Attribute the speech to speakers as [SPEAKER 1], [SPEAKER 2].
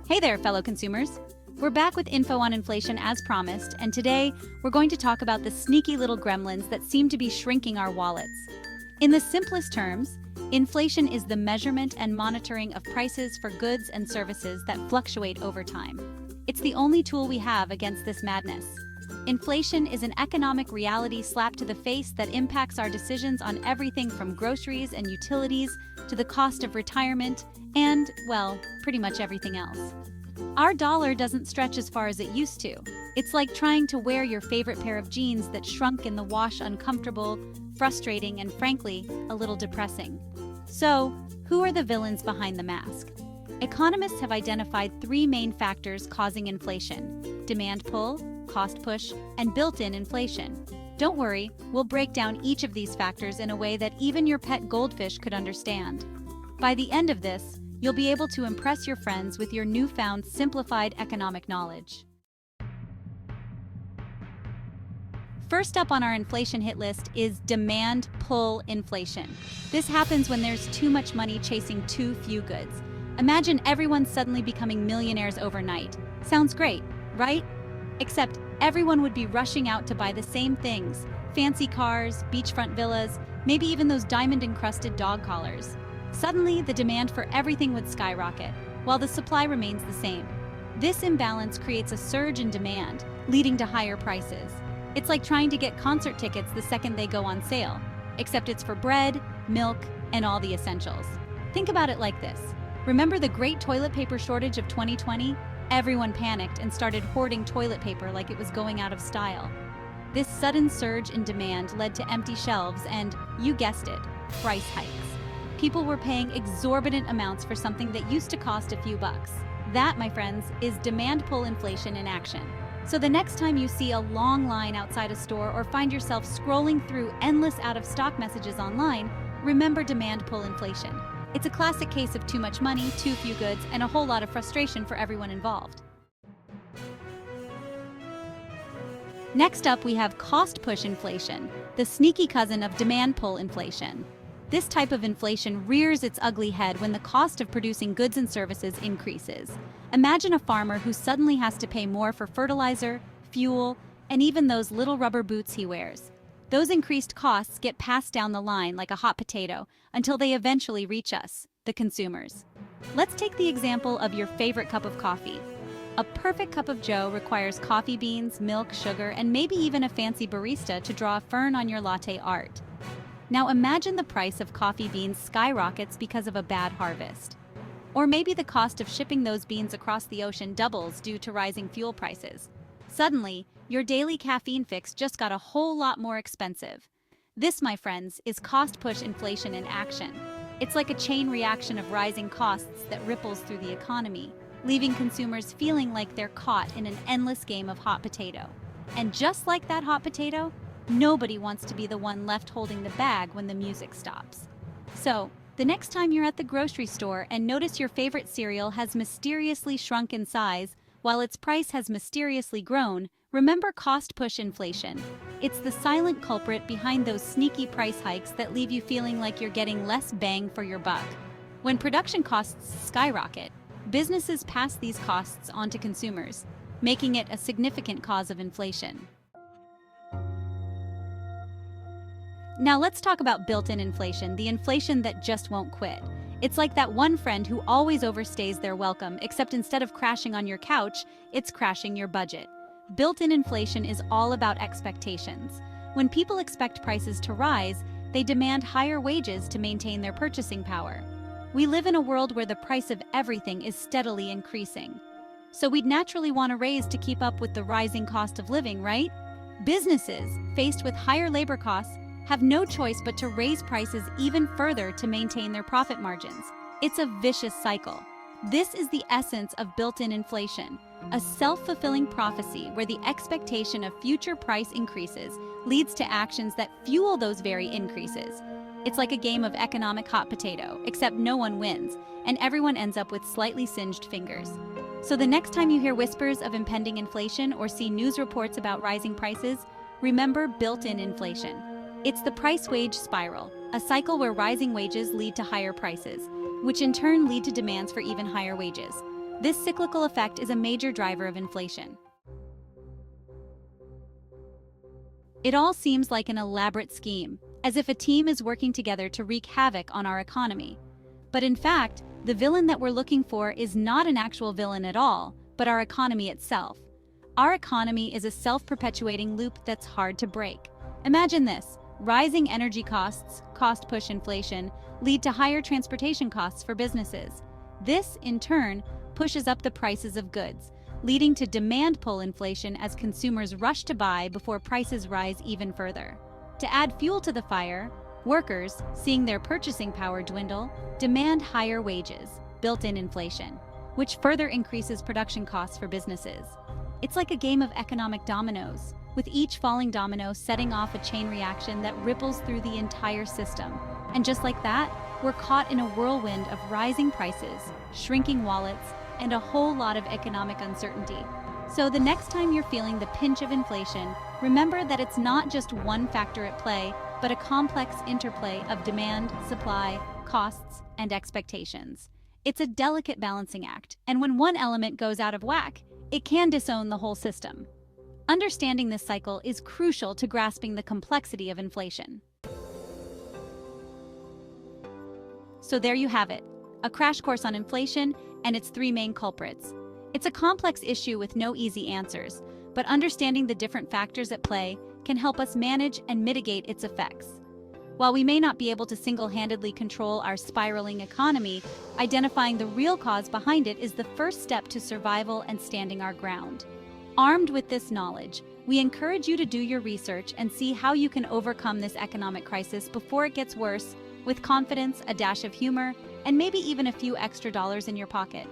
[SPEAKER 1] Hey there, fellow consumers. We're back with info on inflation as promised, and today we're going to talk about the sneaky little gremlins that seem to be shrinking our wallets. In the simplest terms, inflation is the measurement and monitoring of prices for goods and services that fluctuate over time. It's the only tool we have against this madness. Inflation is an economic reality slapped to the face that impacts our decisions on everything from groceries and utilities to the cost of retirement and, well, pretty much everything else. Our dollar doesn't stretch as far as it used to. It's like trying to wear your favorite pair of jeans that shrunk in the wash, uncomfortable, frustrating, and frankly, a little depressing. So, who are the villains behind the mask? Economists have identified three main factors causing inflation: demand pull, cost push, and built-in inflation. Don't worry, we'll break down each of these factors in a way that even your pet goldfish could understand. By the end of this, you'll be able to impress your friends with your newfound simplified economic knowledge. First up on our inflation hit list is demand pull inflation. This happens when there's too much money chasing too few goods. Imagine everyone suddenly becoming millionaires overnight. Sounds great, right? Except everyone would be rushing out to buy the same things: fancy cars, beachfront villas, maybe even those diamond-encrusted dog collars. Suddenly, the demand for everything would skyrocket, while the supply remains the same. This imbalance creates a surge in demand, leading to higher prices. It's like trying to get concert tickets the second they go on sale, except it's for bread, milk, and all the essentials. Think about it like this. Remember the great toilet paper shortage of 2020? Everyone panicked and started hoarding toilet paper like it was going out of style. This sudden surge in demand led to empty shelves and, you guessed it, price hikes. People were paying exorbitant amounts for something that used to cost a few bucks. That, my friends, is demand pull inflation in action. So the next time you see a long line outside a store or find yourself scrolling through endless out-of-stock messages online, remember demand pull inflation. It's a classic case of too much money, too few goods, and a whole lot of frustration for everyone involved. Next up, we have cost push inflation, the sneaky cousin of demand pull inflation. This type of inflation rears its ugly head when the cost of producing goods and services increases. Imagine a farmer who suddenly has to pay more for fertilizer, fuel, and even those little rubber boots he wears. Those increased costs get passed down the line like a hot potato until they eventually reach us, the consumers. Let's take the example of your favorite cup of coffee. A perfect cup of joe requires coffee beans, milk, sugar, and maybe even a fancy barista to draw a fern on your latte art. Now imagine the price of coffee beans skyrockets because of a bad harvest. Or maybe the cost of shipping those beans across the ocean doubles due to rising fuel prices. Suddenly, your daily caffeine fix just got a whole lot more expensive. This, my friends, is cost-push inflation in action. It's like a chain reaction of rising costs that ripples through the economy, leaving consumers feeling like they're caught in an endless game of hot potato. And just like that hot potato, nobody wants to be the one left holding the bag when the music stops. So, the next time you're at the grocery store and notice your favorite cereal has mysteriously shrunk in size while its price has mysteriously grown, remember cost push inflation. It's the silent culprit behind those sneaky price hikes that leave you feeling like you're getting less bang for your buck. When production costs skyrocket, businesses pass these costs on to consumers, making it a significant cause of inflation. Now let's talk about built-in inflation, the inflation that just won't quit. It's like that one friend who always overstays their welcome, except instead of crashing on your couch, it's crashing your budget. Built-in inflation is all about expectations. When people expect prices to rise, they demand higher wages to maintain their purchasing power. We live in a world where the price of everything is steadily increasing. So we'd naturally want a raise to keep up with the rising cost of living, right? Businesses, faced with higher labor costs, have no choice but to raise prices even further to maintain their profit margins. It's a vicious cycle. This is the essence of built-in inflation, a self-fulfilling prophecy where the expectation of future price increases leads to actions that fuel those very increases. It's like a game of economic hot potato, except no one wins, and everyone ends up with slightly singed fingers. So the next time you hear whispers of impending inflation or see news reports about rising prices, remember built-in inflation. It's the price-wage spiral, a cycle where rising wages lead to higher prices, which in turn lead to demands for even higher wages. This cyclical effect is a major driver of inflation. It all seems like an elaborate scheme, as if a team is working together to wreak havoc on our economy. But in fact, the villain that we're looking for is not an actual villain at all, but our economy itself. Our economy is a self-perpetuating loop that's hard to break. Imagine this: rising energy costs, cost-push inflation, lead to higher transportation costs for businesses. This, in turn, pushes up the prices of goods, leading to demand-pull inflation as consumers rush to buy before prices rise even further. To add fuel to the fire, workers, seeing their purchasing power dwindle, demand higher wages, built-in inflation, which further increases production costs for businesses. It's like a game of economic dominoes, with each falling domino setting off a chain reaction that ripples through the entire system. And just like that, we're caught in a whirlwind of rising prices, shrinking wallets, and a whole lot of economic uncertainty. So the next time you're feeling the pinch of inflation, remember that it's not just one factor at play, but a complex interplay of demand, supply, costs, and expectations. It's a delicate balancing act, and when one element goes out of whack, it can disown the whole system. Understanding this cycle is crucial to grasping the complexity of inflation. So there you have it, a crash course on inflation and its three main culprits. It's a complex issue with no easy answers, but understanding the different factors at play can help us manage and mitigate its effects. While we may not be able to single-handedly control our spiraling economy, identifying the real cause behind it is the first step to survival and standing our ground. Armed with this knowledge, we encourage you to do your research and see how you can overcome this economic crisis before it gets worse, with confidence, a dash of humor, and maybe even a few extra dollars in your pocket.